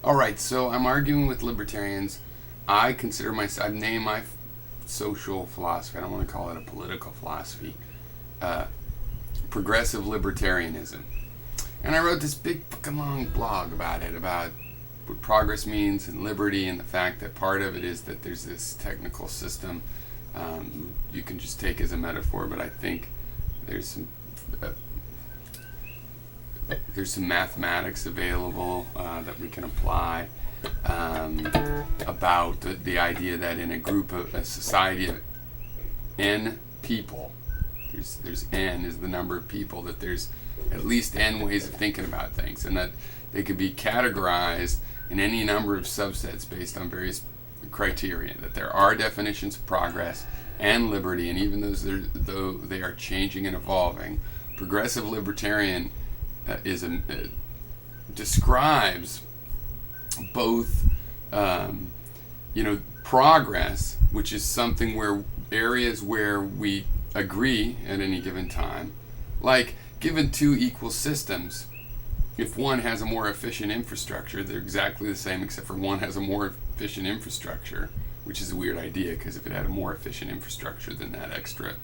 All right, so I'm arguing with libertarians. I consider myself, I've named my social philosophy, I don't want to call it a political philosophy, progressive libertarianism. And I wrote this big fucking long blog about it, about what progress means and liberty, and the fact that part of it is that there's this technical system you can just take as a metaphor, but I think there's some mathematics available that we can apply about the idea that in a group of a society of n people, there's n is the number of people, that there's at least n ways of thinking about things, and that they could be categorized in any number of subsets based on various criteria, that there are definitions of progress and liberty, and even though they are changing and evolving, progressive libertarian describes both progress, which is something where areas where we agree at any given time, like given two equal systems, if one has a more efficient infrastructure, they're exactly the same except for one has a more efficient infrastructure, which is a weird idea, because if it had a more efficient infrastructure, then that extra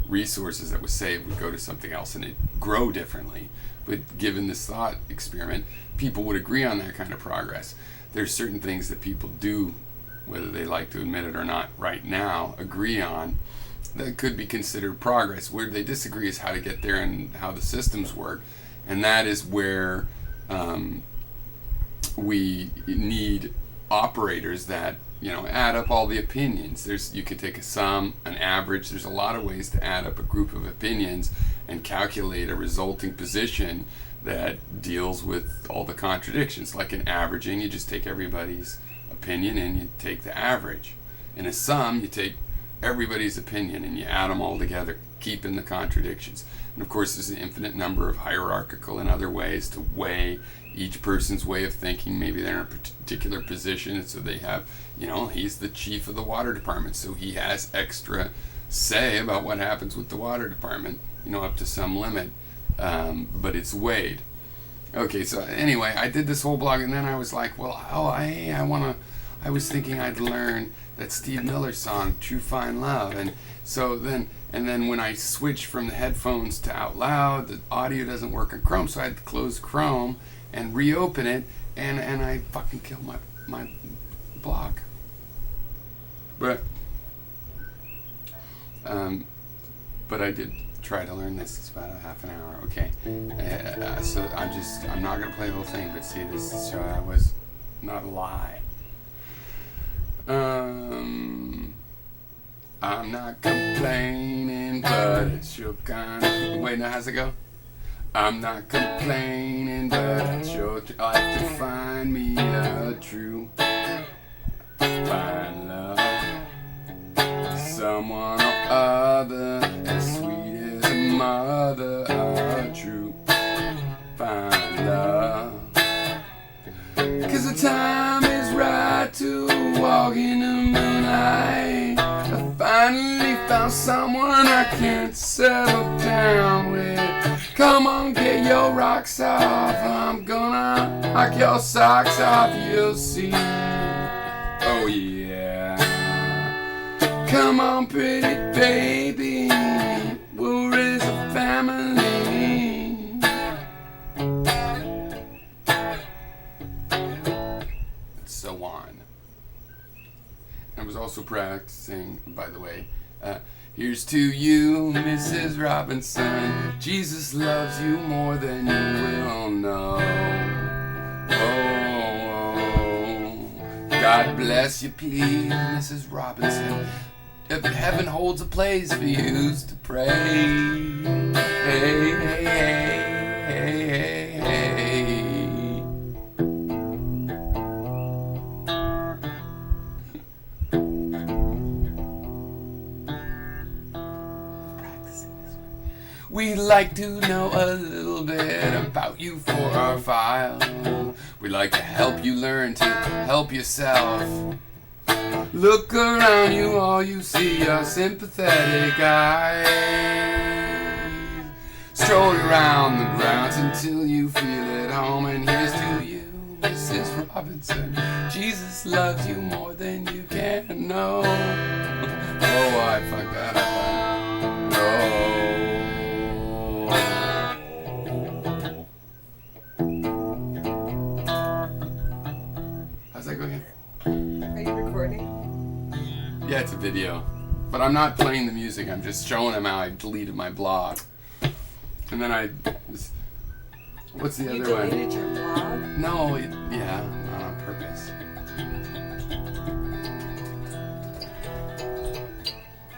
resources that was saved would go to something else and it'd grow differently. But given this thought experiment, people would agree on that kind of progress. There's certain things that people do, whether they like to admit it or not right now, agree on, that could be considered progress. Where they disagree is how to get there and how the systems work. And that is where we need operators that add up all the opinions. You can take a sum, an average. There's a lot of ways to add up a group of opinions and calculate a resulting position that deals with all the contradictions. Like in averaging, you just take everybody's opinion and you take the average. In a sum, you take everybody's opinion and you add them all together, keeping the contradictions. And of course, there's an infinite number of hierarchical and other ways to weigh each person's way of thinking. Maybe they're in a particular position, so they have, he's the chief of the water department, so he has extra say about what happens with the water department, up to some limit, but it's weighed. Okay, so anyway, I did this whole blog, and then I was like, I was thinking I'd learn that Steve Miller song, True Fine Love, and then when I switched from the headphones to out loud, the audio doesn't work on Chrome, so I had to close Chrome and reopen it, and I fucking killed my blog. But I did try to learn this. It's about a half an hour. Okay, so I'm not gonna play the whole thing, but see, this was not a lie. I'm not complaining, but it's your kind of... Wait, now how's it go? I'm not complaining, but it's your... I like to find me a true fine love, someone or other as sweet as a mother, a true fine love. 'Cause the time is right to walk in the moonlight. I finally found someone I can't settle down with. Come on, get your rocks off. I'm gonna knock your socks off, you'll see. Oh yeah. Come on, pretty baby, we'll raise a family. So on. I was also practicing, by the way, here's to you, Mrs. Robinson. Jesus loves you more than you will know. Oh, God bless you, please, Mrs. Robinson. If heaven holds a place for you to pray. Hey, hey, hey, hey, hey, hey. We'd like to know a little bit about you for our file. We'd like to help you learn to help yourself. Look around you, all you see are sympathetic eyes. Stroll around the grounds until you feel at home. And here's to you, Mrs. Robinson. Jesus loves you more than you can know. Oh, I fucked that up. How's that go again? Are you recording? Yeah, it's a video. But I'm not playing the music, I'm just showing him how I deleted my blog. And then what's the other one? You deleted your blog? No, yeah, not on purpose.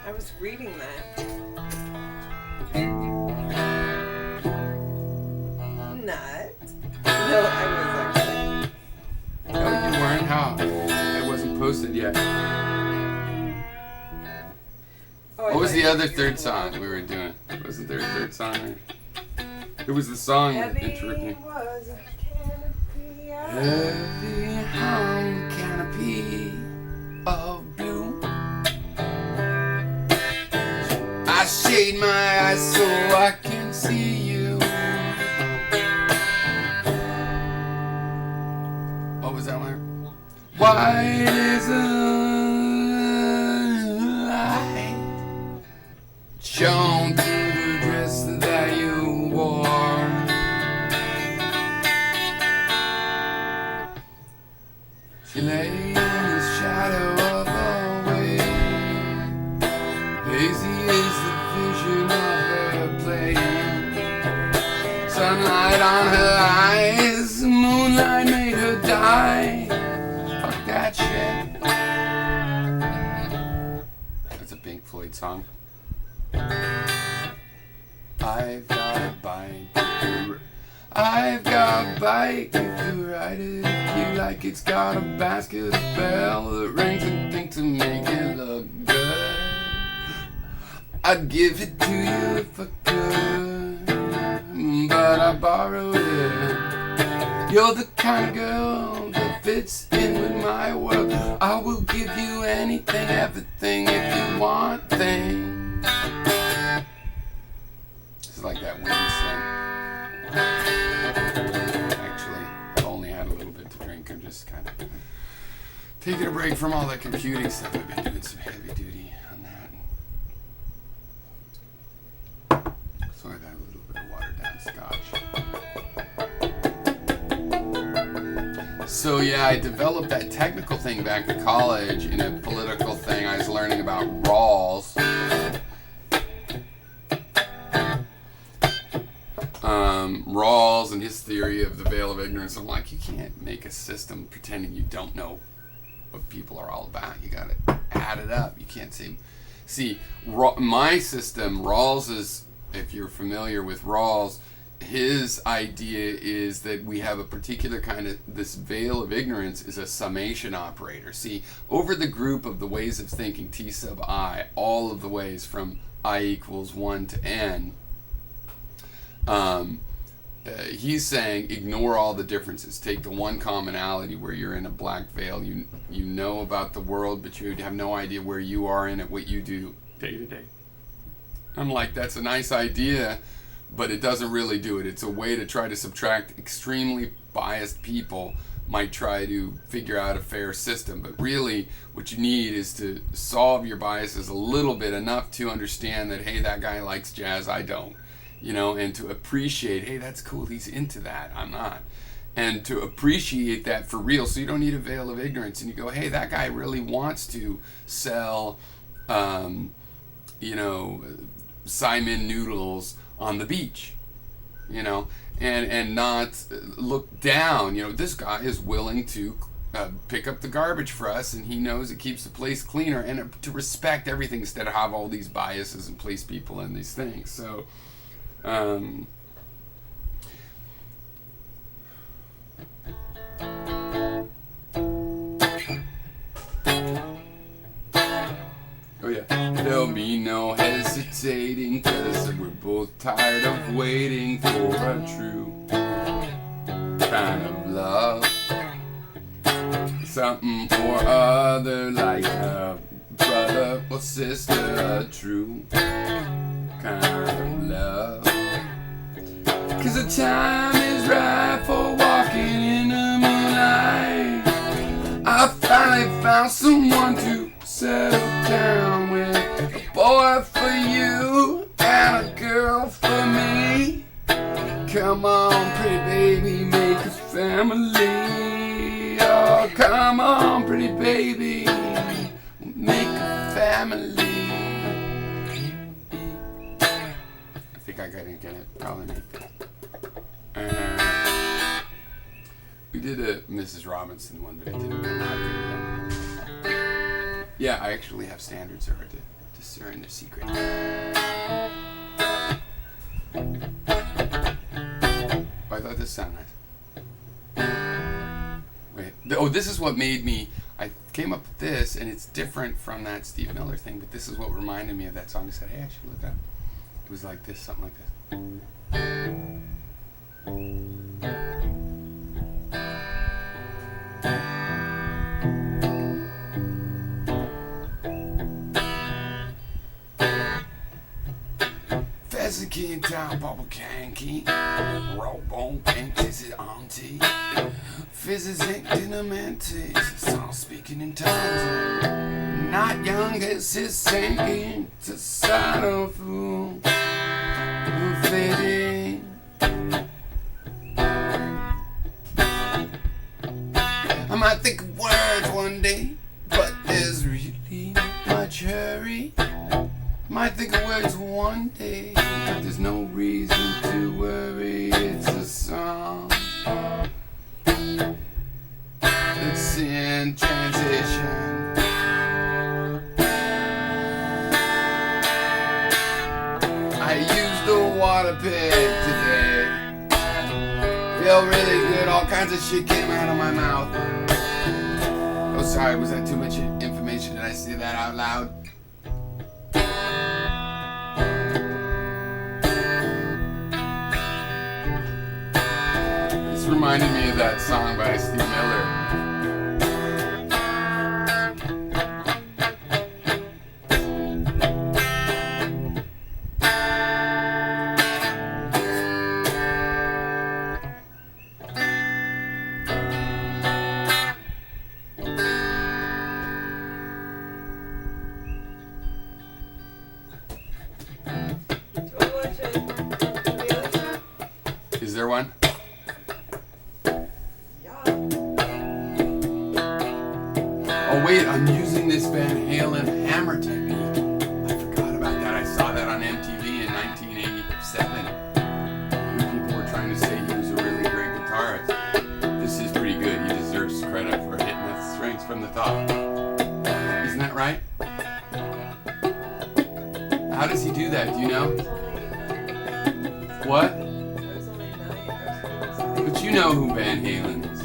I was reading that. Not. No, I was actually. No, you weren't. How? It wasn't posted yet. What was the other third song we were doing? Wasn't there a third song? It was the song that introduced me. Was a canopy of Heavy hung canopy of blue. I shade my eyes so I can see you. What was that one? White is a light shone through the dress that you wore. She lay in the shadow of a wave. Hazy is the vision of her playing. Sunlight on her eyes, moonlight made her die. Fuck that shit. That's a Pink Floyd song. I've got a bike. I've got a bike. You can ride it if you like. It's got a basket, a bell that rings and things to make it look good. I'd give it to you if I could, but I borrowed it. You're the kind of girl that fits in with my world. I will give you anything, everything if you want things. It's like that wind thing. Actually, I've only had a little bit to drink. I'm just kind of taking a break from all that computing stuff. I've been doing some heavy duty on that. So I've had a little bit of watered down scotch. So yeah, I developed that technical thing back in college in a political thing. I was learning about Rawls. Rawls and his theory of the veil of ignorance. I'm like, you can't make a system pretending you don't know what people are all about. You gotta add it up. You can't see my system, Rawls is, if you're familiar with Rawls, his idea is that we have a particular kind of, this veil of ignorance is a summation operator. See, over the group of the ways of thinking, T sub I, all of the ways from I equals 1 to n, he's saying ignore all the differences. Take the one commonality where you're in a black veil. You know about the world, but you have no idea where you are in it, what you do day to day. I'm like, that's a nice idea, but it doesn't really do it. It's a way to try to subtract extremely biased people might try to figure out a fair system. But really, what you need is to solve your biases a little bit, enough to understand that, hey, that guy likes jazz, I don't. You know, and to appreciate, hey, that's cool, he's into that, I'm not. And to appreciate that for real, so you don't need a veil of ignorance. And you go, hey, that guy really wants to sell, Simon noodles on the beach, and not look down. This guy is willing to pick up the garbage for us, and he knows it keeps the place cleaner, and to respect everything instead of have all these biases and place people in these things. So, oh yeah, there'll be no hesitating, 'cause we're both tired of waiting for a true kind of love, something or other, like a brother or sister, a true kind of love. 'Cause the time is right for walking in the moonlight. finally found someone to settle down with. A boy for you and a girl for me. Come on, pretty baby, make a family. Oh, come on, pretty baby, make a family. I think I gotta get it. Probably make that. We did a Mrs. Robinson one, but it didn't come out good yet. Yeah, I actually have standards that are hard to discern their secret. I thought this sounded nice. Wait. Oh, this is what made me... I came up with this, and it's different from that Steve Miller thing, but this is what reminded me of that song. I said, hey, I should look up. It was like this, something like this. Pheasant key town, bubble canky, roll bone pink, kiss it auntie. Fizzes ink dinamantes, it's all speaking in tongues. Not young as his sinking to side of fool. Fading. I might think of words one day, but there's really not much hurry. Might think of words one day, but there's no reason to worry. It's a song that's in transition. I used the water pick today. Feel really good, all kinds of shit came out of my mouth. Oh, sorry, was that too much information? Did I say that out loud? This reminded me of that song by Steve Miller. Is there one? Oh wait, I'm using this Van Halen hammer technique. I forgot about that. I saw that on MTV in 1987. People were trying to say he was a really great guitarist. This is pretty good. He deserves credit for hitting the strings from the top. Isn't that right? How does he do that? Do you know? What? But you know who Van Halen is.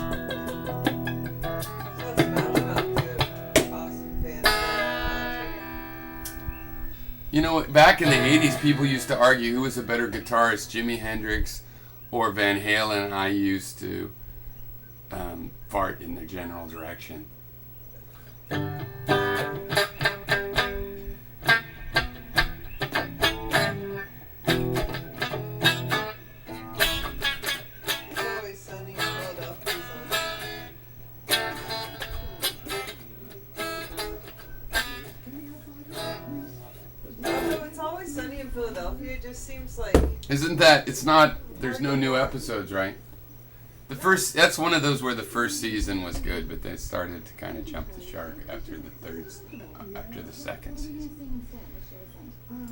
You know, back in the 80s, people used to argue who was a better guitarist, Jimi Hendrix or Van Halen, and I used to fart in their general direction. Philadelphia, it just seems like... Isn't that, it's not, there's no new episodes, right? The first, that's one of those where the first season was good, but they started to kind of jump the shark after the second season.